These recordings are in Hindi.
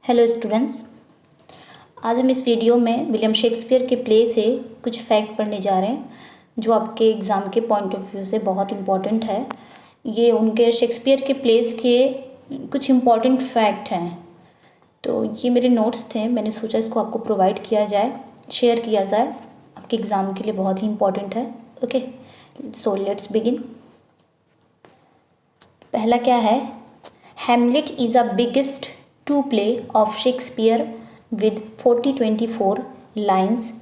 हेलो स्टूडेंट्स, आज हम इस वीडियो में विलियम शेक्सपियर के प्ले से कुछ फैक्ट पढ़ने जा रहे हैं जो आपके एग्ज़ाम के पॉइंट ऑफ व्यू से बहुत इम्पॉर्टेंट है। ये उनके शेक्सपियर के प्लेस के कुछ इम्पॉर्टेंट फैक्ट हैं। तो ये मेरे नोट्स थे, मैंने सोचा इसको आपको प्रोवाइड किया जाए, शेयर किया जाए, आपके एग्ज़ाम के लिए बहुत ही इम्पॉर्टेंट है। Okay, so let's begin. पहला क्या है, Hamlet is a biggest to play of Shakespeare with 4024 lines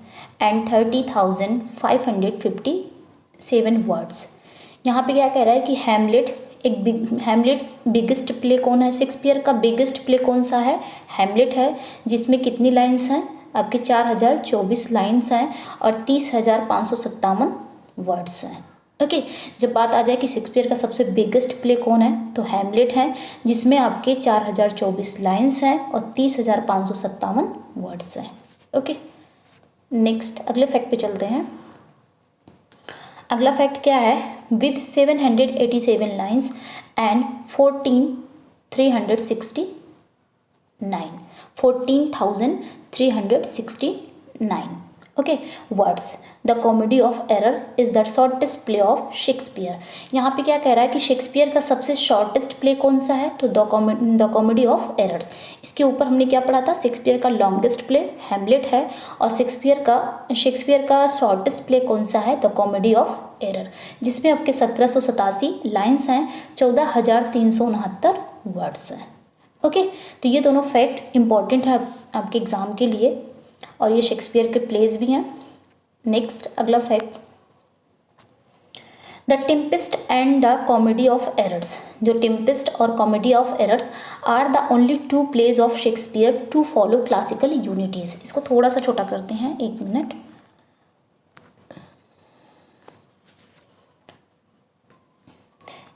and 30,557 words। यहाँ पे क्या कह रहा है कि हैमलेट बिगेस्ट प्ले कौन है, शेक्सपियर का बिगेस्ट प्ले कौन सा है, हैमलेट है, जिसमें कितनी लाइन्स हैं, आपके 4024 लाइन्स हैं और 30,557 वर्ड्स हैं। ओके, जब बात आ जाए कि शेक्सपियर का सबसे बिगेस्ट प्ले कौन है तो हैमलेट है, जिसमें आपके 4024 लाइन्स हैं और 30,557 वर्ड्स हैं। ओके, नेक्स्ट अगले फैक्ट पे चलते हैं। अगला फैक्ट क्या है, with 787 lines and 14,369 okay words, the Comedy of error is the shortest play of Shakespeare. यहाँ पे क्या कह रहा है कि शेक्सपियर का सबसे शॉर्टेस्ट प्ले कौन सा है तो द कॉमेडी ऑफ एरर्स। इसके ऊपर हमने क्या पढ़ा था, शेक्सपियर का लॉन्गेस्ट प्ले हैमलेट है और शेक्सपियर का शॉर्टेस्ट प्ले कौन सा है द कॉमेडी ऑफ एरर, जिसमें आपके 1787 लाइन्स हैं, 14,369 वर्ड्स हैं। ओके, तो ये दोनों फैक्ट इंपॉर्टेंट है आपके एग्ज़ाम के लिए और ये शेक्सपियर के प्लेस भी हैं। नेक्स्ट अगला fact, the Tempest and the Comedy of Errors. जो टेम्पेस्ट और Comedy of Errors are the only two plays of Shakespeare to follow classical unities. इसको थोड़ा सा छोटा करते हैं, 1 मिनट।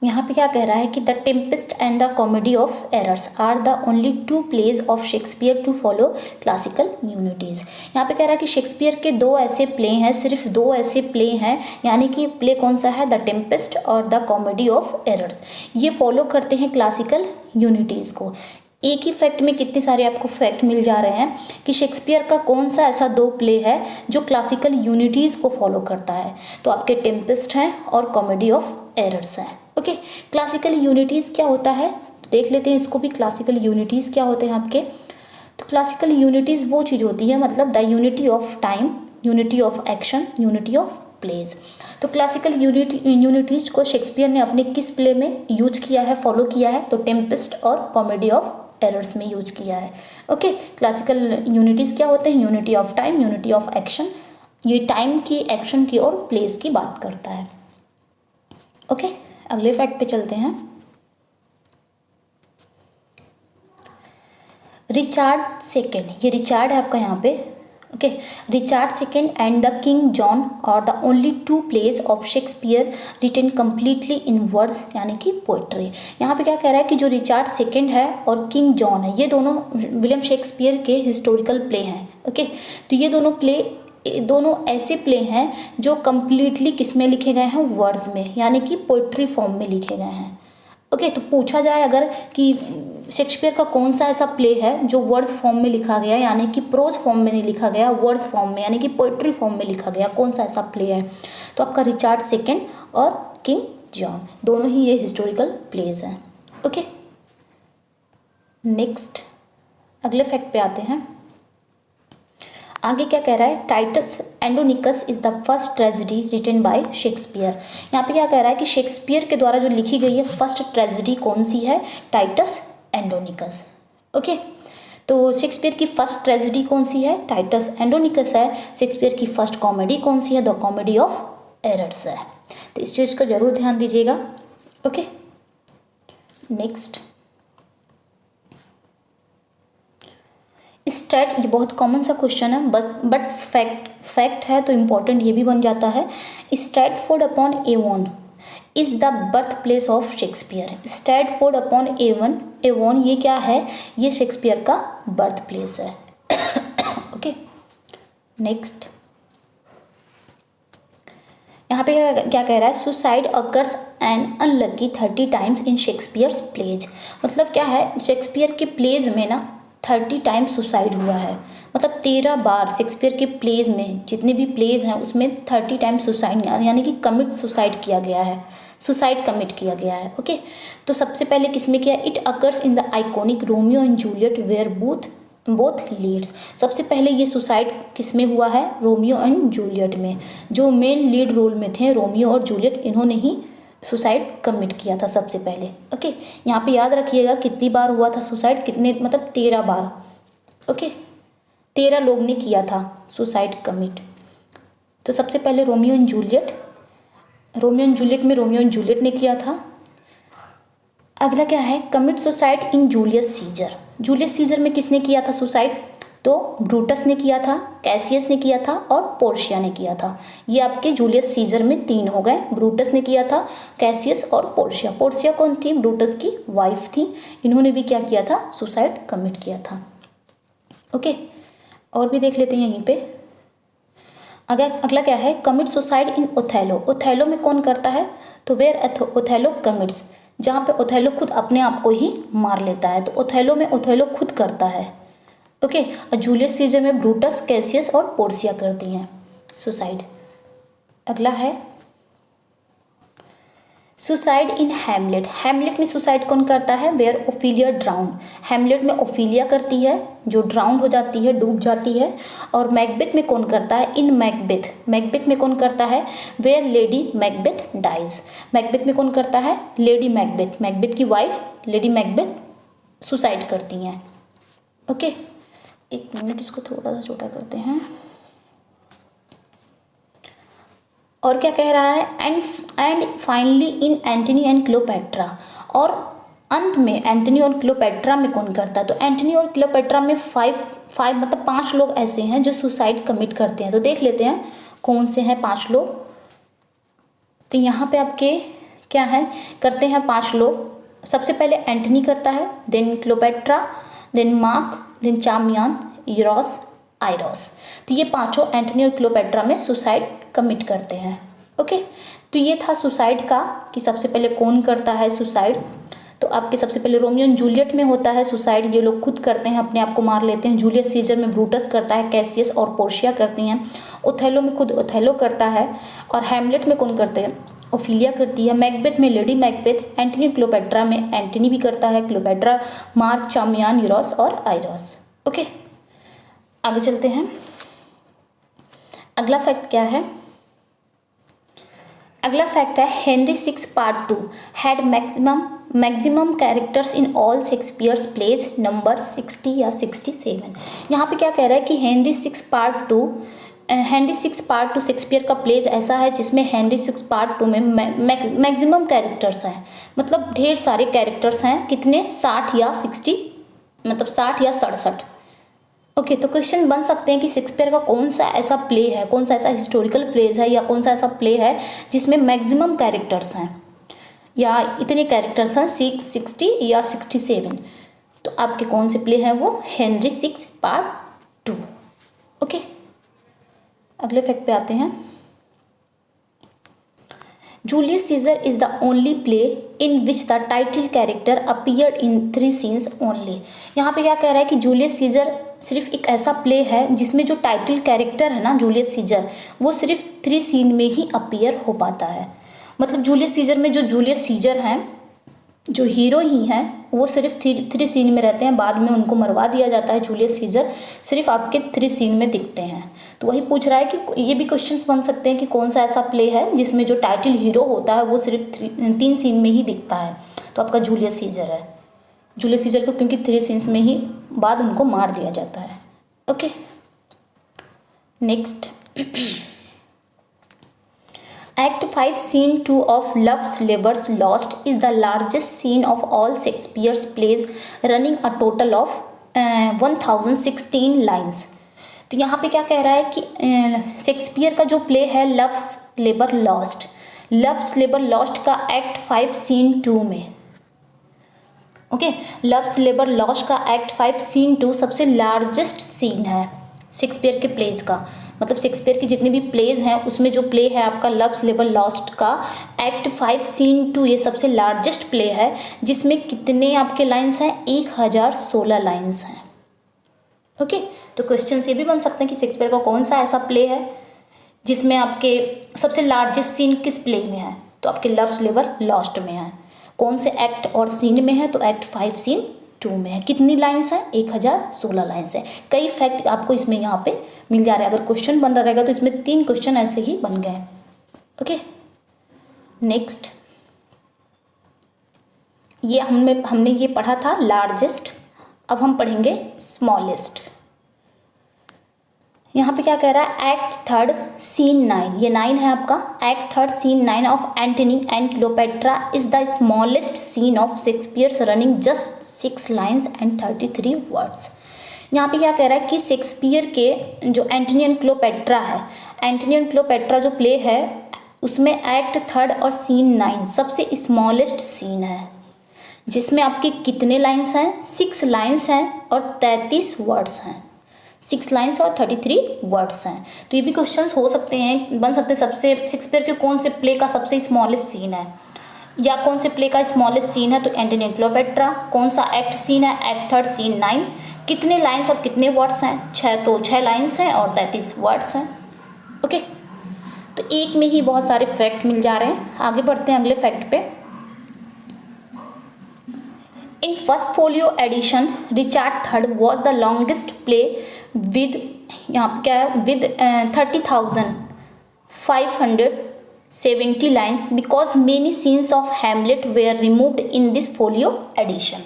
यहाँ पे क्या कह रहा है कि the Tempest and the Comedy of Errors are the only two plays of Shakespeare to follow classical unities. यहाँ पे कह रहा है कि शेक्सपियर के दो ऐसे प्ले हैं, सिर्फ दो ऐसे प्ले हैं, यानी कि प्ले कौन सा है, द टेम्पेस्ट और द कॉमेडी ऑफ एरर्स। ये फॉलो करते हैं क्लासिकल यूनिटीज़ को। एक ही फैक्ट में कितने सारे आपको फैक्ट मिल जा रहे हैं कि शेक्सपियर का कौन सा ऐसा दो प्ले है जो क्लासिकल यूनिटीज़ को फॉलो करता है, तो आपके टेम्पेस्ट हैं और कॉमेडी ऑफ एरर्स हैं। ओके, क्लासिकल यूनिटीज़ क्या होता है तो देख लेते हैं इसको भी। क्लासिकल यूनिटीज़ क्या होते हैं आपके, तो क्लासिकल यूनिटीज़ वो चीज़ होती है, मतलब the unity of time, unity of action, unity of plays. तो क्लासिकल यूनिटीज़ को शेक्सपियर ने अपने किस प्ले में यूज किया है, फॉलो किया है, तो टेम्पेस्ट और कॉमेडी ऑफ एरर्स में यूज किया है। ओके, क्लासिकल यूनिटीज़ क्या होते हैं, unity of time, unity of action, ये टाइम की, एक्शन की और प्लेस की बात करता है। ओके, अगले फैक्ट पे चलते हैं। रिचार्ड सेकेंड, ये रिचार्ड है आपका यहाँ पे। Okay, Richard Second and the King John are the only two plays of Shakespeare written completely in words, यानी कि पोएट्री। यहाँ पे क्या कह रहा है कि जो रिचार्ड सेकेंड है और किंग जॉन है, ये दोनों विलियम शेक्सपियर के हिस्टोरिकल प्ले हैं। ओके, तो ये दोनों ऐसे प्ले हैं जो कम्प्लीटली किस में लिखे गए हैं, वर्ड्स में, यानी कि पोइट्री फॉर्म में लिखे गए हैं। ओके, तो पूछा जाए अगर कि शेक्सपियर का कौन सा ऐसा प्ले है जो वर्ड्स फॉर्म में लिखा गया, यानी कि प्रोज फॉर्म में नहीं लिखा गया, वर्ड्स फॉर्म में यानी कि पोइट्री फॉर्म में लिखा गया, कौन सा ऐसा प्ले है, तो आपका रिचार्ड सेकेंड और किंग जॉन, दोनों ही ये हिस्टोरिकल प्लेज हैं। ओके, नेक्स्ट अगले फैक्ट पे आते हैं। आगे क्या कह रहा है, Titus Andronicus is the first tragedy written by Shakespeare. यहाँ पे क्या कह रहा है कि शेक्सपियर के द्वारा जो लिखी गई है फर्स्ट ट्रेजेडी कौन सी है, टाइटस एंडोनिकस। ओके, तो शेक्सपियर की फर्स्ट ट्रेजेडी कौन सी है, टाइटस एंडोनिकस है। शेक्सपियर की फर्स्ट कॉमेडी कौन सी है, द कॉमेडी ऑफ एरर्स है। तो इस चीज़ को जरूर ध्यान दीजिएगा। ओके, नेक्स्ट स्टैट, ये बहुत कॉमन सा क्वेश्चन है बट फैक्ट है तो इम्पॉर्टेंट ये भी बन जाता है। Stratford upon Avon is the birth place of Shakespeare. Stratford upon Avon ये क्या है, ये शेक्सपियर का बर्थ प्लेस है। ओके, नेक्स्ट यहाँ पे क्या कह रहा है, suicide occurs an unlucky 30 times in Shakespeare's plays. मतलब क्या है, शेक्सपियर के प्लेज में ना 30 टाइम्स सुसाइड हुआ है। मतलब 13 बार शेक्सपियर के प्लेज में, जितने भी प्लेज हैं उसमें 30 टाइम्स सुसाइड यानी कि कमिट सुसाइड किया गया है, सुसाइड कमिट किया गया है। ओके, तो सबसे पहले किसमें किया? It occurs in the iconic Romeo and Juliet where both leads. सबसे पहले ये सुसाइड किसमें हुआ है? रोमियो एंड जूलियट में। जो मेन लीड रोल में थे रोमियो और जूलियट, इन्होंने ही सुसाइड कमिट किया था सबसे पहले। ओके, यहाँ पे याद रखिएगा कितनी बार हुआ था सुसाइड, कितने मतलब 13 बार। ओके, 13 लोग ने किया था सुसाइड कमिट। तो सबसे पहले रोमियो एंड जूलियट में रोमियो एंड जूलियट ने किया था। अगला क्या है? Commit suicide in Julius Caesar. Julius Caesar में किसने किया था सुसाइड? तो ब्रूटस ने किया था, कैसियस ने किया था और पोर्शिया ने किया था। ये आपके जूलियस सीजर में 3 हो गए। ब्रूटस ने किया था, कैसियस और पोर्शिया। पोर्शिया कौन थी? ब्रूटस की वाइफ थी। इन्होंने भी क्या किया था? सुसाइड कमिट किया था। ओके, और भी देख लेते हैं यहीं पे। अगला क्या है? Commit suicide in Othello. Othello में कौन करता है? तो वेयर ओथेलो कमिट्स, जहाँ पे ओथेलो खुद अपने आप को ही मार लेता है। तो ओथेलो में ओथेलो खुद करता है। ओके, और जूलियस सीजर में ब्रूटस, कैसियस और पोर्शिया करती हैं सुसाइड। अगला है सुसाइड इन हैमलेट। हैमलेट में सुसाइड कौन करता है? Where Ophelia drown. हैमलेट में ओफिलिया करती है, जो ड्राउन हो जाती है, डूब जाती है। और मैकबेथ में कौन करता है? इन मैकबेथ में कौन करता है? Where Lady Macbeth dies. Macbeth में कौन करता है? लेडी मैकबेथ की वाइफ लेडी मैकबेथ सुसाइड करती हैं। ओके, एक मिनट, इसको थोड़ा सा छोटा करते हैं। और क्या कह रहा है? And finally in Antony and Cleopatra. और अंत में एंटनी और क्लियोपेट्रा में कौन करता है? तो एंटनी और क्लियोपेट्रा में 5 लोग ऐसे हैं जो सुसाइड कमिट करते हैं। तो देख लेते हैं कौन से हैं 5 लोग। तो यहाँ पे आपके क्या है? करते हैं 5 लोग। सबसे पहले एंटनी करता है, then Cleopatra, then Mark, then Charmian, Eros, Iras. तो ये 5 एंटनी और क्लियोपेट्रा में सुसाइड कमिट करते हैं। ओके, तो ये था सुसाइड का कि सबसे पहले कौन करता है सुसाइड। तो आपके सबसे पहले रोमियो एंड जूलियट में होता है सुसाइड, ये लोग खुद करते हैं, अपने आप को मार लेते हैं। जूलियस सीजर में ब्रूटस करता है, कैसियस और पोर्शिया करती हैं। ओथेलो में खुद ओथेलो करता है। और हैमलेट में कौन करते हैं? ओफिलिया करती है। मैकबेथ में लेडी मैकबेथ। एंटनी क्लियोपेट्रा में एंटनी भी करता है, क्लियोपेट्रा, मार्क, चामियान, यूरोस और आइरोस। ओके, आगे चलते हैं। अगला फैक्ट क्या है? अगला फैक्ट है Henry 6 part 2 had maximum characters in all Shakespeare's plays number 60 या 67। यहाँ पे क्या कह रहा है कि हेनरी 6 पार्ट 2 शेक्सपियर का प्लेज ऐसा है जिसमें हेनरी 6 पार्ट 2 में मैक्सिमम कैरेक्टर्स हैं। मतलब ढेर सारे कैरेक्टर्स हैं। कितने? 60 या 60, मतलब 60 या 67। ओके, तो क्वेश्चन बन सकते हैं कि शेक्सपियर का कौन सा ऐसा प्ले है, कौन सा ऐसा हिस्टोरिकल प्लेज है या कौन सा ऐसा प्ले है जिसमें मैक्सिमम कैरेक्टर्स हैं या इतने कैरेक्टर्स हैं 6, 60 या 67। तो आपके कौन से प्ले हैं? वो हेनरी 6 पार्ट 2। ओके, अगले फैक्ट पे आते हैं। Julius Caesar is the only play in which the title character appeared in 3 scenes only. यहाँ पे क्या कह रहा है कि जूलियस सीजर सिर्फ एक ऐसा प्ले है जिसमें जो टाइटल कैरेक्टर है ना जूलियस सीजर, वो सिर्फ 3 सीन में ही अपीयर हो पाता है। मतलब जूलियस सीजर में जो जूलियस सीजर हैं, जो हीरो ही हैं, वो सिर्फ 3 सीन में रहते हैं। बाद में उनको मरवा दिया जाता है। जूलियस सीजर सिर्फ आपके 3 सीन में दिखते हैं। तो वही पूछ रहा है कि ये भी क्वेश्चंस बन सकते हैं कि कौन सा ऐसा प्ले है जिसमें जो टाइटल हीरो होता है वो सिर्फ 3 सीन में ही दिखता है। तो आपका जूलियस सीजर है। जूलियस सीजर को क्योंकि 3 सीन्स में ही बाद उनको मार दिया जाता है। Okay, next Act 5 Scene 2 of Love's Labour's Lost is the largest scene of all Shakespeare's plays, running a total of 1016 lines. तो यहाँ पे क्या कह रहा है कि शेक्सपियर का जो प्ले है लव्स लेबर लॉस्ट का एक्ट 5 सीन 2 में, ओके, लव्स लेबर लॉस्ट का एक्ट 5 सीन 2 सबसे लार्जेस्ट सीन है शेक्सपियर के प्लेज का। मतलब शेक्सपियर की जितने भी प्लेज हैं उसमें जो प्ले है आपका लव्स लेबर लॉस्ट का एक्ट 5 सीन 2, ये सबसे लार्जेस्ट प्ले है जिसमें कितने आपके लाइंस हैं? 1016 लाइंस हैं। ओके, तो क्वेश्चन ये भी बन सकते हैं कि शेक्सपियर का कौन सा ऐसा प्ले है जिसमें आपके सबसे लार्जेस्ट सीन किस प्ले में है, तो आपके लव्स लिवर लॉस्ट में है। कौन से एक्ट और सीन में है, तो एक्ट 5 सीन 2 में है। कितनी लाइन्स है, 1016 लाइन्स है। कई फैक्ट आपको इसमें यहाँ पे मिल जा रहा है। अगर क्वेश्चन बन रहा रहेगा तो इसमें 3 क्वेश्चन ऐसे ही बन गए। ओके, नेक्स्ट, ये हमने ये पढ़ा था लार्जेस्ट। अब हम पढ़ेंगे स्मॉलेस्ट। यहाँ पे क्या कह रहा है, एक्ट 3 सीन 9, ये 9 है आपका। Act 3 scene 9 of Antony and Cleopatra is the smallest scene of Shakespeare's running just 6 lines and 33 words. यहाँ पे क्या कह रहा है कि शेक्सपियर के जो एंटनी एंड क्लियोपेट्रा है, एंटनी एंड क्लियोपेट्रा जो प्ले है उसमें एक्ट 3 और सीन 9 सबसे स्मॉलेस्ट सीन है, जिसमें आपके कितने लाइन्स हैं, 6 लाइन्स हैं और 33 वर्ड्स हैं। 6 लाइन्स और 33 वर्ड्स हैं। तो ये भी क्वेश्चंस हो सकते हैं, बन सकते हैं। सबसे शेक्सपियर के कौन से प्ले का सबसे स्मॉलेस्ट सीन है, या कौन से प्ले का स्मॉलेस्ट सीन है, तो एंटनी एंड क्लियोपेट्रा। कौन सा एक्ट सीन है, एक्ट 3 सीन 9। कितने लाइन्स और कितने वर्ड्स हैं, 6, तो 6 लाइन्स हैं और 33 वर्ड्स हैं। ओके, तो एक में ही बहुत सारे फैक्ट मिल जा रहे हैं। आगे बढ़ते हैं अगले फैक्ट पे। In first folio edition, Richard III was the longest play with यहाँ पे क्या है, with 30,570 lines because many scenes of Hamlet were removed in this folio edition।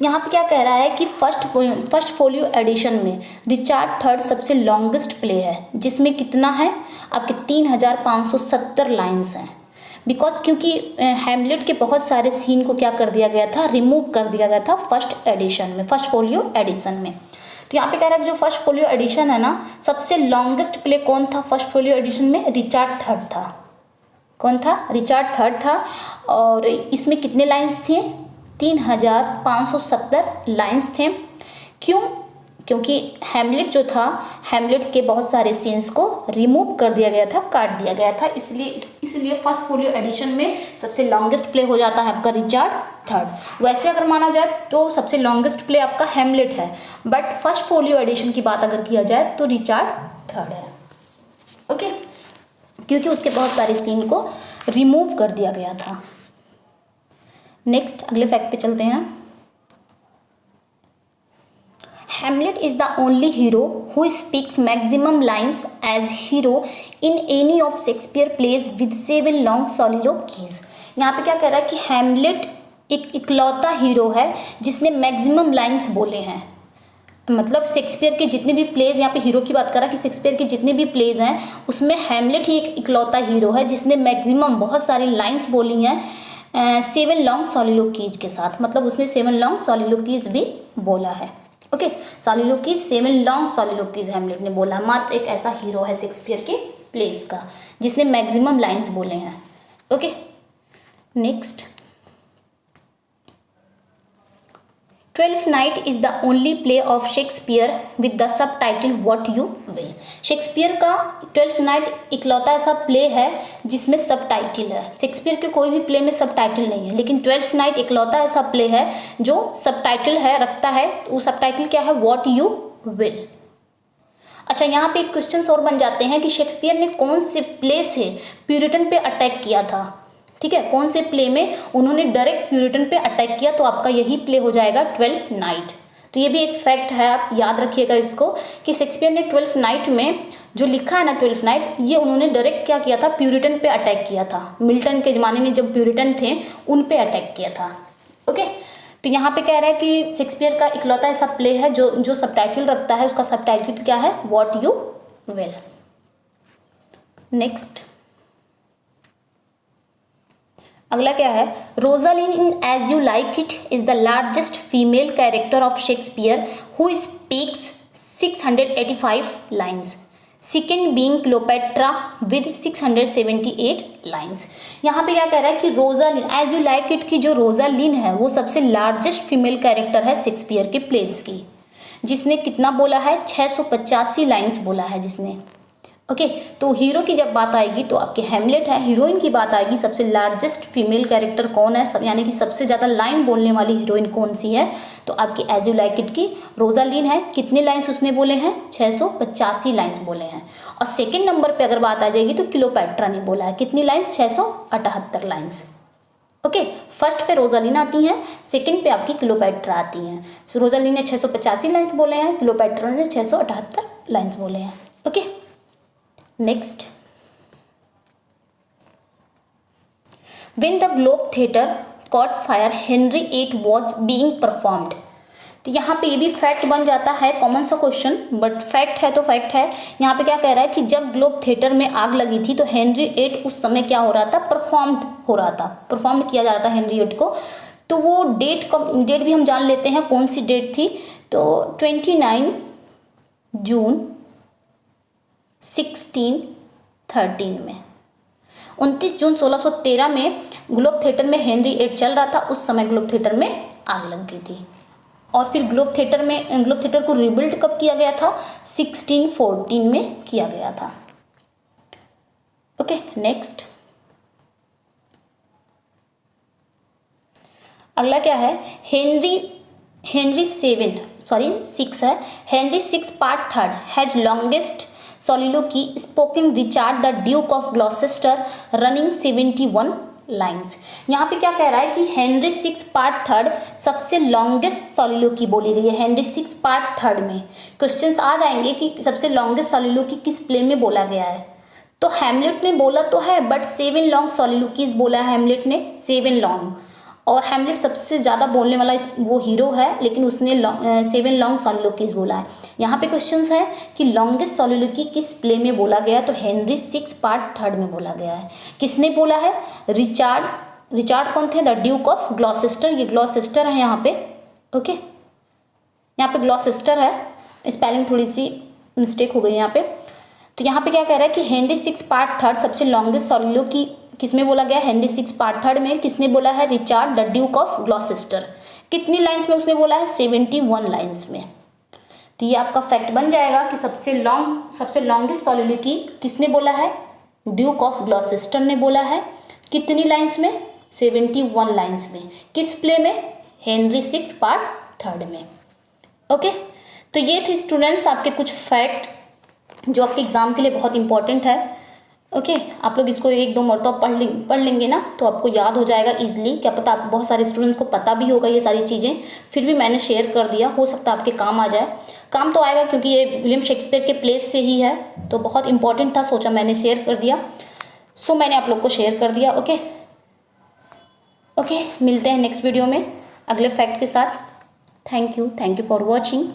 यहाँ पे क्या कह रहा है कि फर्स्ट फोलियो एडिशन में रिचार्ड III सबसे लॉन्गेस्ट प्ले है, जिसमें कितना है आपके 3,570 लाइन्स हैं। बिकॉज क्योंकि हैमलेट के बहुत सारे सीन को क्या कर दिया गया था, रिमूव कर दिया गया था फर्स्ट एडिशन में, फर्स्ट फोलियो एडिशन में। तो यहाँ पे कह रहा है कि जो फर्स्ट फोलियो एडिशन है ना, सबसे लॉन्गेस्ट प्ले कौन था फर्स्ट फोलियो एडिशन में, रिचार्ड III था। कौन था, रिचार्ड III था। और इसमें कितने लाइन्स थे, 3,570 लाइन्स थे। क्यों, क्योंकि हैमलेट जो था, हैमलेट के बहुत सारे सीन्स को रिमूव कर दिया गया था, काट दिया गया था। इसलिए फर्स्ट फोलियो एडिशन में सबसे लॉन्गेस्ट प्ले हो जाता है आपका रिचार्ड III। वैसे अगर माना जाए तो सबसे लॉन्गेस्ट प्ले आपका हैमलेट है, बट फर्स्ट फोलियो एडिशन की बात अगर किया जाए तो रिचार्ड III है। ओके, क्योंकि उसके बहुत सारे सीन को रिमूव कर दिया गया था। नेक्स्ट अगले फैक्ट पे चलते हैं। Hamlet is the only hero who speaks maximum lines as hero in any of Shakespeare plays with 7 long soliloquies। यहाँ पे क्या कह रहा है कि हैमलेट एक इकलौता हीरो है जिसने मैक्सिमम लाइंस बोले हैं। मतलब शेक्सपियर के जितने भी प्लेज, यहाँ पे हीरो की बात कर रहा है कि शेक्सपियर के जितने भी प्लेज हैं उसमें हैमलेट ही एक इकलौता हीरो है जिसने मैक्सिमम बहुत सारी लाइंस बोली हैं 7 लॉन्ग सॉलिलोकीज के साथ। मतलब उसने 7 लॉन्ग सॉलिलोकीज भी बोला है। ओके, सॉलिलोकीज, 7 लॉन्ग सॉलिलोकीज हैमलेट ने बोला। मात्र एक ऐसा हीरो है शेक्सपियर के प्लेस का जिसने मैक्सिमम लाइंस बोले हैं। Okay, next, twelfth night is the only play of Shakespeare with the sub title what you will. Shakespeare का ट्वेल्थ नाइट इकलौता ऐसा प्ले है जिसमें सब टाइटल है। शेक्सपियर के कोई भी प्ले में सब टाइटल नहीं है, लेकिन ट्वेल्थ नाइट इकलौता ऐसा प्ले है जो सब टाइटल है, रखता है। वो सब टाइटल क्या है, व्हाट यू विल। अच्छा, यहाँ पे एक क्वेश्चन और बन जाते हैं कि शेक्सपियर ने कौन से प्ले से प्यूरिटन पे अटैक किया था। ठीक है, कौन से प्ले में उन्होंने डायरेक्ट प्यूरिटन पे अटैक किया, तो आपका यही प्ले हो जाएगा ट्वेल्थ नाइट। तो ये भी एक फैक्ट है, आप याद रखिएगा इसको कि शेक्सपियर ने ट्वेल्थ नाइट में जो लिखा है ना ट्वेल्थ नाइट, ये उन्होंने डायरेक्ट क्या किया था, प्यूरिटन पे अटैक किया था। मिल्टन के ज़माने में जब प्यूरिटन थे उन पे अटैक किया था। ओके, तो यहाँ पे कह रहा है कि शेक्सपियर का इकलौता ऐसा प्ले है जो सब टाइटल रखता है, उसका सब टाइटल क्या है, व्हाट यू विल। नेक्स्ट, अगला क्या है, Rosalind in as you like it is the largest female character of Shakespeare who speaks 685 lines, second being Cleopatra with 678 lines. यहाँ पे क्या कह रहा है कि Rosalind as you like it की जो रोजालिन है वो सबसे लार्जेस्ट फीमेल कैरेक्टर है शेक्सपियर के प्लेस की, जिसने कितना बोला है, 685 लाइन्स बोला है जिसने। ओके तो हीरो की जब बात आएगी तो आपके हैमलेट है। हीरोइन की बात आएगी, सबसे लार्जेस्ट फीमेल कैरेक्टर कौन है, सब यानी कि सबसे ज़्यादा लाइन बोलने वाली हीरोइन कौन सी है, तो आपकी एज यू लाइक इट की रोजालीन है। कितने लाइन्स उसने बोले हैं, 685 लाइन्स बोले हैं। और सेकेंड नंबर पर अगर बात आ जाएगी तो क्लियोपैट्रा ने बोला है, कितनी लाइन्स, 678 लाइन्स। ओके फर्स्ट पे रोजालीन आती हैं, सेकंड पे आपकी क्लियोपैट्रा आती हैं। सो रोजालीन ने 685 लाइन्स बोले हैं, क्लियोपैट्रा ने 678 लाइन्स बोले हैं। Okay next, when the globe theatre cot fire Henry VIII was being performed. तो यहाँ पे ये भी फैक्ट बन जाता है, कॉमन सा क्वेश्चन बट फैक्ट है तो फैक्ट है। यहाँ पे क्या कह रहा है कि जब ग्लोब थिएटर में आग लगी थी तो हेनरी VIII उस समय क्या हो रहा था, परफॉर्म किया जा रहा था हेनरी VIII को। तो वो डेट भी हम जान लेते हैं कौन सी डेट थी, तो 29 जून 1613 में, 29 जून 1613 में ग्लोब थिएटर में हेनरी VIII चल रहा था, उस समय ग्लोब थिएटर में आग लग गई थी। और फिर ग्लोब थिएटर को रिबिल्ड कब किया गया था, 1614 में किया गया था। ओके नेक्स्ट, अगला क्या है, हेनरी 6 है। Henry 6 part 3 has longest soliloquy spoken Richard the Duke of Gloucester running 71 lines. यहाँ पे क्या कह रहा है कि हेनरी 6 पार्ट 3 सबसे लॉन्गेस्ट सॉलिलोकी बोली गई है। हेनरी 6 पार्ट 3 में क्वेश्चंस आ जाएंगे कि सबसे लॉन्गेस्ट सॉलिलोकी किस प्ले में बोला गया है, तो हैमलेट ने बोला तो है बट 7 लॉन्ग सॉलिलोकीज बोला है हैमलेट ने, 7 लॉन्ग। और हैमलेट सबसे ज़्यादा बोलने वाला वो हीरो है, लेकिन उसने 7 लॉन्ग सॉलिलोकीज बोला है। यहाँ पे क्वेश्चंस है कि लॉन्गेस्ट सॉलिलोकी किस प्ले में बोला गया, तो हेनरी 6 पार्ट 3 में बोला गया है। किसने बोला है, रिचार्ड कौन थे, द ड्यूक ऑफ ग्लॉसेस्टर, ये ग्लॉसेस्टर है यहाँ पे। ओके यहाँ पे ग्लॉसेस्टर है, स्पेलिंग थोड़ी सी मिस्टेक हो गई यहाँ पे। तो यहाँ पे क्या कह रहा है कि हेनरी 6 पार्ट 3 सबसे लॉन्गेस्ट सॉलिलोकी किसमें बोला गया, हेनरी 6 पार्ट 3 में। किसने बोला है, Richard the Duke of Gloucester. कितनी लाइन्स में उसने बोला है, 71 लाइन्स में। तो ये आपका फैक्ट बन जाएगा कि सबसे लॉन्गेस्ट सॉलिलोकी किसने बोला है, ड्यूक ऑफ ग्लॉसेस्टर ने बोला है। कितनी लाइन्स में, 71 लाइन्स में। किस प्ले में, हेनरी 6 पार्ट 3 में। ओके तो ये थे स्टूडेंट्स आपके कुछ फैक्ट जो आपके एग्जाम के लिए बहुत इंपॉर्टेंट है। ओके आप लोग इसको 1-2 मरतबा पढ़ लेंगे ना तो आपको याद हो जाएगा इजीली। क्या पता आप बहुत सारे स्टूडेंट्स को पता भी होगा ये सारी चीज़ें, फिर भी मैंने शेयर कर दिया, हो सकता है आपके काम आ जाए। काम तो आएगा क्योंकि ये विलियम शेक्सपियर के प्लेस से ही है, तो बहुत इंपॉर्टेंट था, सोचा मैंने शेयर कर दिया। सो मैंने आप लोग को शेयर कर दिया। ओके मिलते हैं नेक्स्ट वीडियो में अगले फैक्ट के साथ। Thank you for watching.